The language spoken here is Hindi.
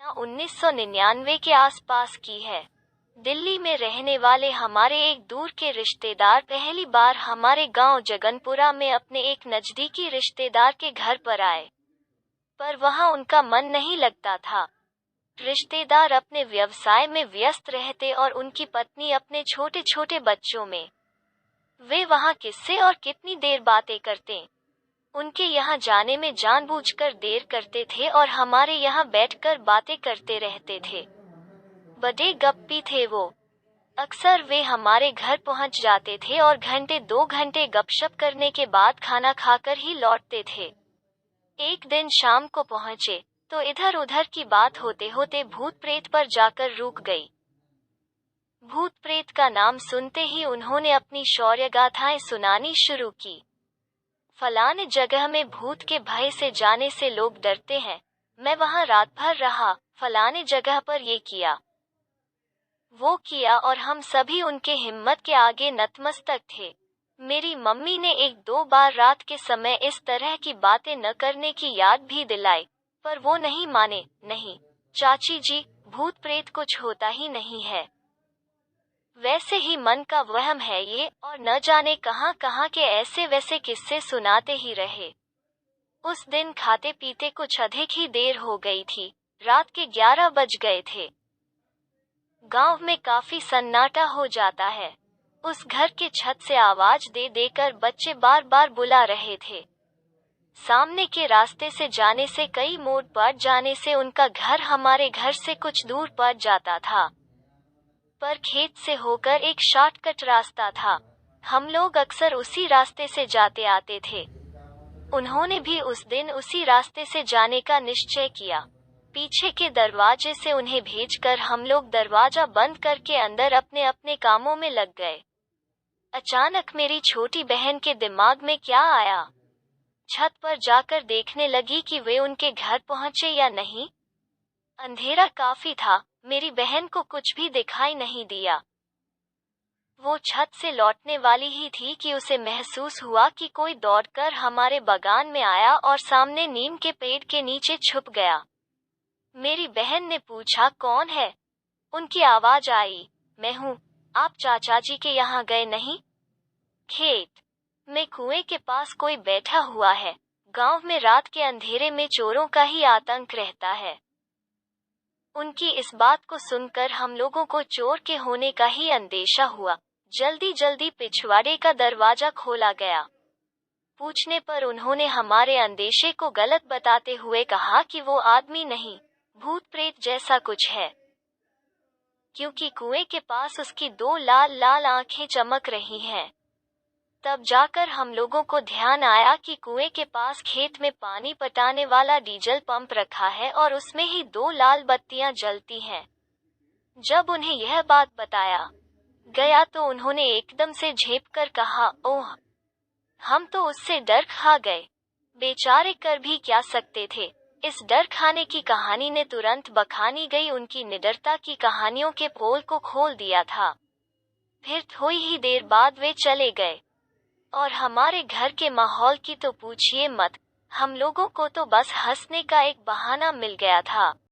1999 के आसपास की है। दिल्ली में रहने वाले हमारे एक दूर के रिश्तेदार पहली बार हमारे गांव जगनपुरा में अपने एक नजदीकी रिश्तेदार के घर पर आए, पर वहां उनका मन नहीं लगता था। रिश्तेदार अपने व्यवसाय में व्यस्त रहते और उनकी पत्नी अपने छोटे छोटे बच्चों में। वे वहां किससे और कितनी देर बातें करते। उनके यहाँ जाने में जानबूझकर देर करते थे और हमारे यहाँ बैठकर बातें करते रहते थे। बड़े गप्पी थे वो। अक्सर वे हमारे घर पहुँच जाते थे और घंटे 2 घंटे गपशप करने के बाद खाना खाकर ही लौटते थे। एक दिन शाम को पहुँचे तो इधर उधर की बात होते होते भूत प्रेत पर जाकर रुक गई। भूत प्रेत का नाम सुनते ही उन्होंने अपनी शौर्य गाथाएं सुनानी शुरू की। फलाने जगह में भूत के भय से जाने से लोग डरते हैं, मैं वहां रात भर रहा, फलाने जगह पर ये किया वो किया, और हम सभी उनके हिम्मत के आगे नतमस्तक थे। मेरी मम्मी ने 1-2 बार रात के समय इस तरह की बातें न करने की याद भी दिलाई, पर वो नहीं माने। नहीं चाची जी, भूत प्रेत कुछ होता ही नहीं है, वैसे ही मन का वहम है ये, और न जाने कहां कहां के ऐसे वैसे किस्से सुनाते ही रहे। उस दिन खाते पीते कुछ अधिक ही देर हो गई थी। रात के 11 बज गए थे। गांव में काफी सन्नाटा हो जाता है। उस घर के छत से आवाज दे देकर बच्चे बार बार बुला रहे थे। सामने के रास्ते से जाने से कई मोड़ पड़ जाने से उनका घर हमारे घर से कुछ दूर पड़ जाता था, पर खेत से होकर एक शॉर्टकट रास्ता था। हम लोग अक्सर उसी रास्ते से जाते आते थे। उन्होंने भी उस दिन उसी रास्ते से जाने का निश्चय किया। पीछे के दरवाजे से उन्हें भेजकर हम लोग दरवाजा बंद करके अंदर अपने अपने कामों में लग गए। अचानक मेरी छोटी बहन के दिमाग में क्या आया, छत पर जाकर देखने लगी कि वे उनके घर पहुंचे या नहीं। अंधेरा काफी था, मेरी बहन को कुछ भी दिखाई नहीं दिया। वो छत से लौटने वाली ही थी कि उसे महसूस हुआ कि कोई दौड़कर हमारे बागान में आया और सामने नीम के पेड़ के नीचे छुप गया। मेरी बहन ने पूछा, कौन है? उनकी आवाज आई, मैं हूँ, आप चाचा जी के यहाँ गए नहीं? खेत में कुएं के पास कोई बैठा हुआ है। गांव में रात के अंधेरे में चोरों का ही आतंक रहता है। उनकी इस बात को सुनकर हम लोगों को चोर के होने का ही अंदेशा हुआ। जल्दी जल्दी पिछवाड़े का दरवाजा खोला गया। पूछने पर उन्होंने हमारे अंदेशे को गलत बताते हुए कहा कि वो आदमी नहीं, भूत प्रेत जैसा कुछ है, क्योंकि कुएं के पास उसकी 2 लाल लाल आंखें चमक रही हैं। तब जाकर हम लोगों को ध्यान आया कि कुएं के पास खेत में पानी पटाने वाला डीजल पंप रखा है और उसमें ही 2 लाल बत्तियां जलती हैं। जब उन्हें यह बात बताया गया तो उन्होंने एकदम से झेप कर कहा, ओह, हम तो उससे डर खा गए। बेचारे कर भी क्या सकते थे। इस डर खाने की कहानी ने तुरंत बखानी गई उनकी निडरता की कहानियों के पोल को खोल दिया था। फिर थोड़ी ही देर बाद वे चले गए और हमारे घर के माहौल की तो पूछिए मत। हम लोगों को तो बस हंसने का एक बहाना मिल गया था।